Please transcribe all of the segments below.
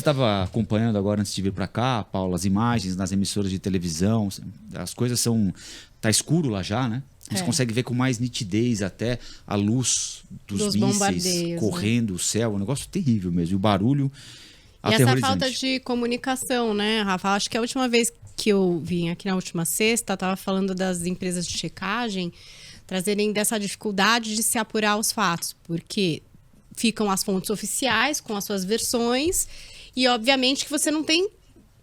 você estava acompanhando agora antes de vir para cá, Paula, as imagens nas emissoras de televisão, as coisas são... Tá escuro lá já, né? A gente consegue ver com mais nitidez até a luz dos mísseis correndo, o céu, é um negócio terrível mesmo. E o barulho aterrorizante. E essa falta de comunicação, né, Rafa? Acho que a última vez que eu vim aqui na última sexta, estava falando das empresas de checagem trazerem dessa dificuldade de se apurar os fatos, porque ficam as fontes oficiais com as suas versões e, obviamente, que você não tem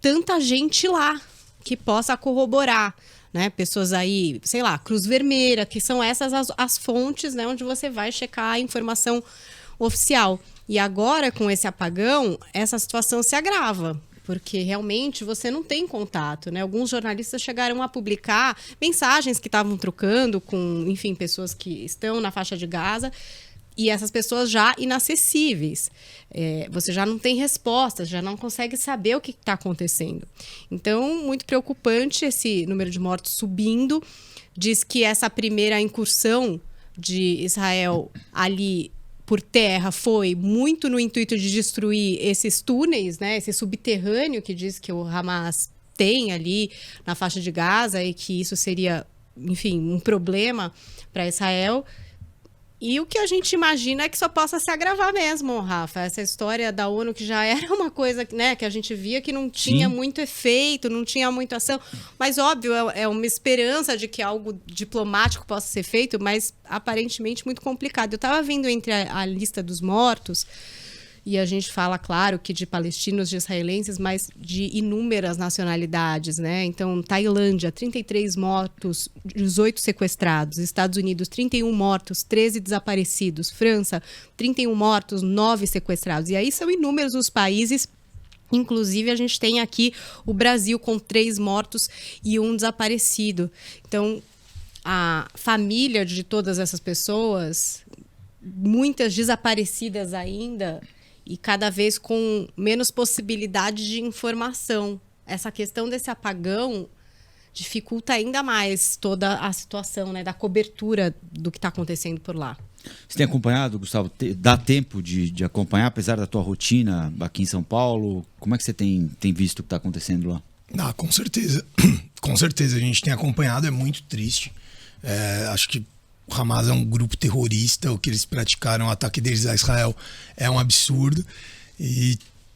tanta gente lá que possa corroborar, né? Pessoas aí, sei lá, Cruz Vermelha, que são essas as fontes, né, onde você vai checar a informação oficial. E agora, com esse apagão, essa situação se agrava, porque realmente você não tem contato, né? Alguns jornalistas chegaram a publicar mensagens que estavam trocando com, enfim, pessoas que estão na faixa de Gaza, e essas pessoas já inacessíveis. Você já não tem respostas, já não consegue saber o que está acontecendo. Então, muito preocupante esse número de mortos subindo. Diz que essa primeira incursão de Israel ali por terra foi muito no intuito de destruir esses túneis, né? Esse subterrâneo que diz que o Hamas tem ali na faixa de Gaza e que isso seria, enfim, um problema para Israel. E o que a gente imagina é que só possa se agravar mesmo, Rafa. Essa história da ONU, que já era uma coisa, né, que a gente via que não tinha muito efeito, não tinha muita ação. Mas, óbvio, é uma esperança de que algo diplomático possa ser feito, mas aparentemente muito complicado. Eu estava vendo entre a lista dos mortos, e a gente fala, claro, que de palestinos, de israelenses, mas de inúmeras nacionalidades, né? Então, Tailândia, 33 mortos, 18 sequestrados. Estados Unidos, 31 mortos, 13 desaparecidos. França, 31 mortos, 9 sequestrados. E aí são inúmeros os países. Inclusive, a gente tem aqui o Brasil com 3 mortos e 1 desaparecido. Então, a família de todas essas pessoas, muitas desaparecidas ainda, e cada vez com menos possibilidade de informação. Essa questão desse apagão dificulta ainda mais toda a situação, né, da cobertura do que está acontecendo por lá. Você tem acompanhado, Gustavo? Dá tempo de acompanhar, apesar da tua rotina aqui em São Paulo? Como é que você tem visto o que está acontecendo lá? Com certeza. Com certeza, a gente tem acompanhado, é muito triste. Acho que o Hamas é um grupo terrorista, o que eles praticaram, o ataque deles a Israel é um absurdo.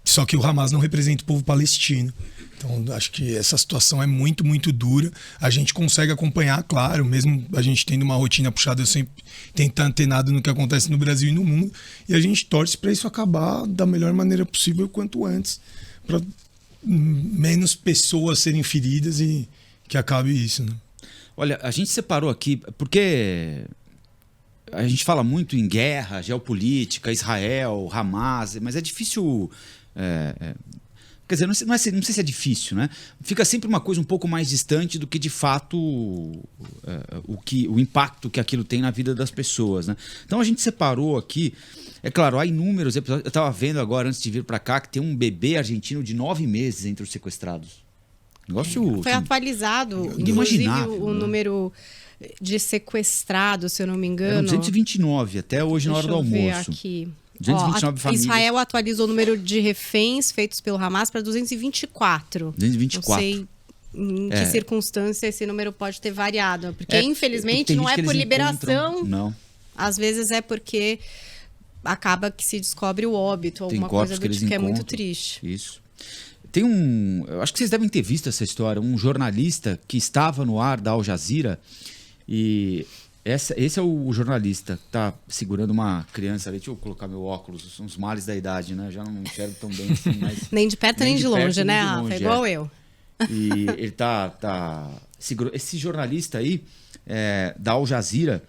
Só que o Hamas não representa o povo palestino. Então, acho que essa situação é muito, muito dura. A gente consegue acompanhar, claro, mesmo a gente tendo uma rotina puxada, eu sempre tento estar antenado no que acontece no Brasil e no mundo. E a gente torce para isso acabar da melhor maneira possível, quanto antes, para menos pessoas serem feridas e que acabe isso, né? Olha, a gente separou aqui, porque a gente fala muito em guerra, geopolítica, Israel, Hamas, mas é difícil... Quer dizer, não sei se é difícil, né? Fica sempre uma coisa um pouco mais distante do que, de fato, o impacto que aquilo tem na vida das pessoas, né? Então a gente separou aqui, é claro, há inúmeros episódios. Eu estava vendo agora, antes de vir para cá, que tem um bebê argentino de 9 meses entre os sequestrados. Negócio, foi atualizado, inclusive o número de sequestrados, se eu não me engano. Eram 229 até hoje. Deixa na hora do almoço. Ver aqui. 229 famílias. Israel atualizou o número de reféns feitos pelo Hamas para 224. 224. Não sei em que circunstância esse número pode ter variado. Porque, infelizmente, não é por liberação. Não. Às vezes é porque acaba que se descobre o óbito, alguma coisa do tipo, que é muito triste. Isso. Tem eu acho que vocês devem ter visto essa história, um jornalista que estava no ar da Al Jazeera, e esse é o jornalista que está segurando uma criança ali. Deixa eu colocar meu óculos, são os males da idade, né? Já não enxergo tão bem assim, mas... Nem de perto, nem de longe, né, Rafa? Igual eu. E ele segurando... Esse jornalista aí, da Al Jazeera,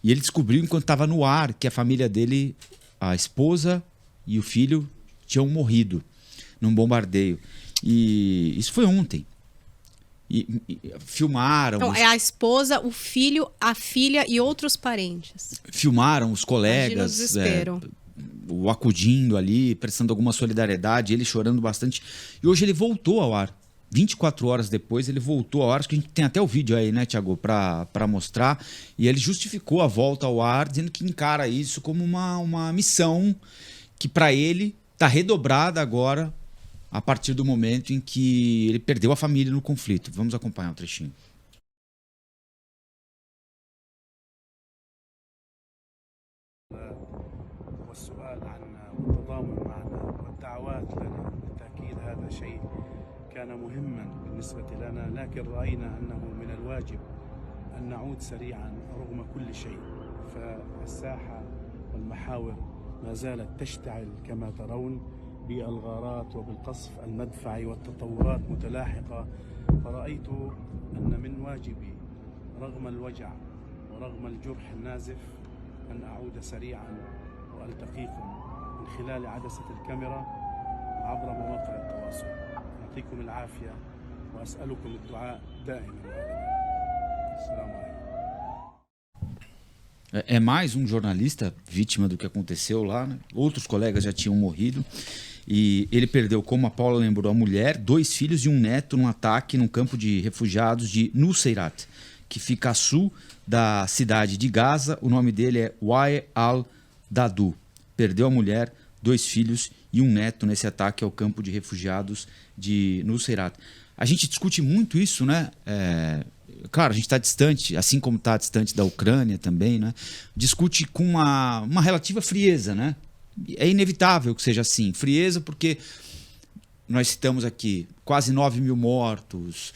e ele descobriu enquanto estava no ar que a família dele, a esposa e o filho, tinham morrido num bombardeio. E isso foi ontem. E filmaram... Então, é a esposa, o filho, a filha e outros parentes. Filmaram os colegas, imagina o desespero. O acudindo ali, prestando alguma solidariedade, ele chorando bastante. E hoje ele voltou ao ar. 24 horas depois ele voltou ao ar. Acho que a gente tem até o vídeo aí, né, Thiago, para mostrar. E ele justificou a volta ao ar, dizendo que encara isso como uma missão que, para ele, está redobrada agora a partir do momento em que ele perdeu a família no conflito. Vamos acompanhar um trechinho. والسؤال عن والتضامن معنا والدعوات لنا بالتأكيد هذا شيء كان مهما بالنسبة لنا، لكن رأينا أنه من الواجب أن نعود سريعا رغم كل شيء. فالساحة والمحاور ما زالت تشتعل كما ترون بالغارات وبالقصف المدفعي والتطورات متلاحقة. فرأيت أن من واجبي رغم الوجع ورغم الجرح النازف أن أعود سريعا وألتقيكم من خلال عدسة الكاميرا عبر مواقع التواصل. يعطيكم العافية وأسألكم الدعاء دائما وأبدا. السلام عليكم. É mais um jornalista vítima do que aconteceu lá, né? Outros colegas já tinham morrido. E ele perdeu, como a Paula lembrou, a mulher, 2 filhos e um neto num ataque num campo de refugiados de Nuseirat, que fica a sul da cidade de Gaza. O nome dele é Wael al-Dadu. Perdeu a mulher, 2 filhos e um neto nesse ataque ao campo de refugiados de Nuseirat. A gente discute muito isso, né? Claro, a gente está distante, assim como está distante da Ucrânia também, né? Discute com uma relativa frieza, né? É inevitável que seja assim. Frieza porque nós citamos aqui quase 9 mil mortos,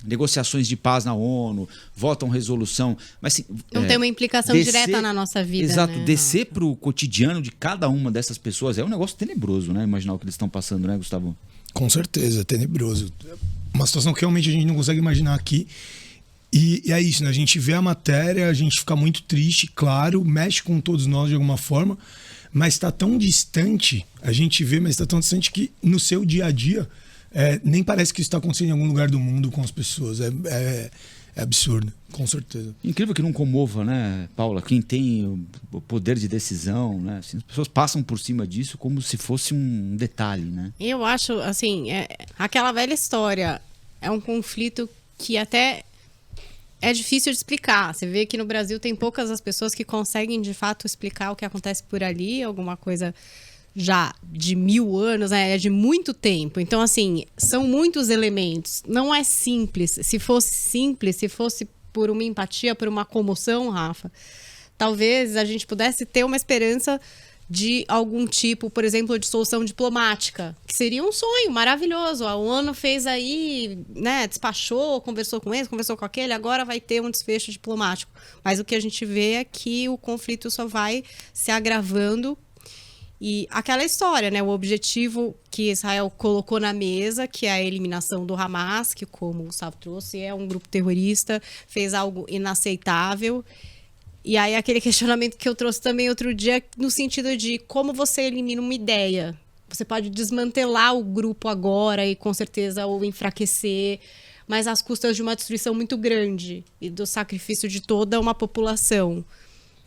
negociações de paz na ONU, votam resolução. Mas, assim, não tem uma implicação direta na nossa vida. Exato, né? Descer para o cotidiano de cada uma dessas pessoas é um negócio tenebroso, né? Imaginar o que eles estão passando, né, Gustavo? Com certeza, é tenebroso. Uma situação que realmente a gente não consegue imaginar aqui. E é isso, né? A gente vê a matéria, a gente fica muito triste, claro, mexe com todos nós de alguma forma, mas está tão distante, a gente vê, mas está tão distante que no seu dia a dia nem parece que isso está acontecendo em algum lugar do mundo com as pessoas. É absurdo, com certeza. Incrível que não comova, né, Paula? Quem tem o poder de decisão, né? Assim, as pessoas passam por cima disso como se fosse um detalhe, né? Eu acho, assim, aquela velha história. É um conflito que até é difícil de explicar. Você vê que no Brasil tem poucas as pessoas que conseguem, de fato, explicar o que acontece por ali, alguma coisa já de 1000 anos, né? É de muito tempo. Então, assim, são muitos elementos. Não é simples. Se fosse simples, se fosse por uma empatia, por uma comoção, Rafa, talvez a gente pudesse ter uma esperança de algum tipo, por exemplo, de solução diplomática, que seria um sonho maravilhoso. A ONU fez aí, né, despachou, conversou com esse, conversou com aquele, agora vai ter um desfecho diplomático. Mas o que a gente vê é que o conflito só vai se agravando. E aquela história, né, o objetivo que Israel colocou na mesa, que é a eliminação do Hamas, que, como o Gustavo trouxe, é um grupo terrorista, fez algo inaceitável. E aí aquele questionamento que eu trouxe também outro dia, no sentido de como você elimina uma ideia. Você pode desmantelar o grupo agora e com certeza ou enfraquecer, mas às custas de uma destruição muito grande e do sacrifício de toda uma população.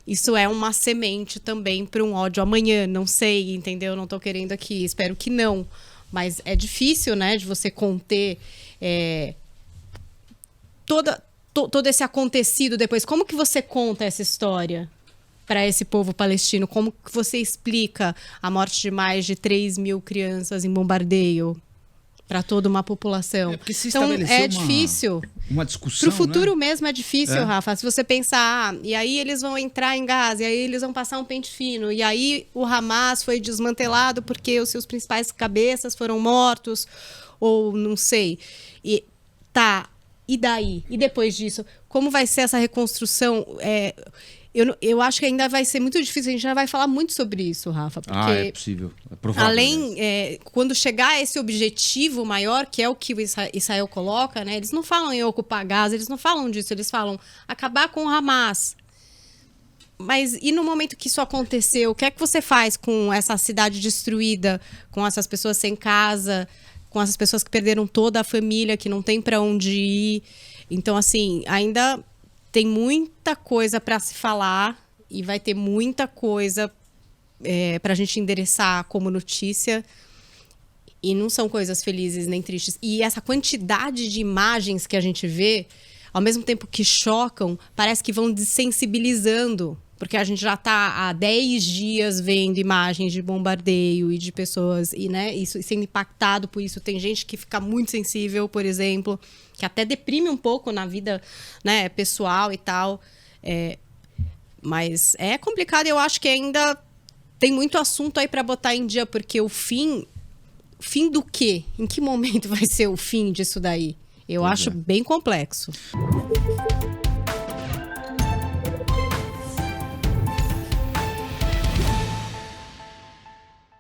Isso é uma semente também para um ódio amanhã, não sei, entendeu? Não estou querendo aqui, espero que não. Mas é difícil, né, de você conter todo esse acontecido depois. Como que você conta essa história para esse povo palestino? Como que você explica a morte de mais de 3 mil crianças em bombardeio para toda uma população? Então é difícil. Uma discussão, para o futuro, né? mesmo é difícil, Rafa. Se você pensar, e aí eles vão entrar em Gaza, e aí eles vão passar um pente fino, e aí o Hamas foi desmantelado porque os seus principais cabeças foram mortos, ou não sei. E daí? E depois disso? Como vai ser essa reconstrução? Eu acho que ainda vai ser muito difícil. A gente já vai falar muito sobre isso, Rafa. Porque é possível. É provável. Além, quando chegar a esse objetivo maior, que é o que o Israel coloca, né? Eles não falam em ocupar Gaza, eles não falam disso. Eles falam acabar com o Hamas. Mas e no momento que isso aconteceu, o que é que você faz com essa cidade destruída, com essas pessoas sem casa, com essas pessoas que perderam toda a família, que não tem para onde ir? Então, assim, ainda tem muita coisa para se falar e vai ter muita coisa para a gente endereçar como notícia. E não são coisas felizes nem tristes. E essa quantidade de imagens que a gente vê, ao mesmo tempo que chocam, parece que vão desensibilizando Porque a gente já está há 10 dias vendo imagens de bombardeio e de pessoas e, né, isso sendo impactado por isso. Tem gente que fica muito sensível, por exemplo, que até deprime um pouco na vida, né, pessoal e tal. Mas é complicado. Eu acho que ainda tem muito assunto aí para botar em dia, porque o fim do quê? Em que momento vai ser o fim disso daí? Eu acho bem complexo.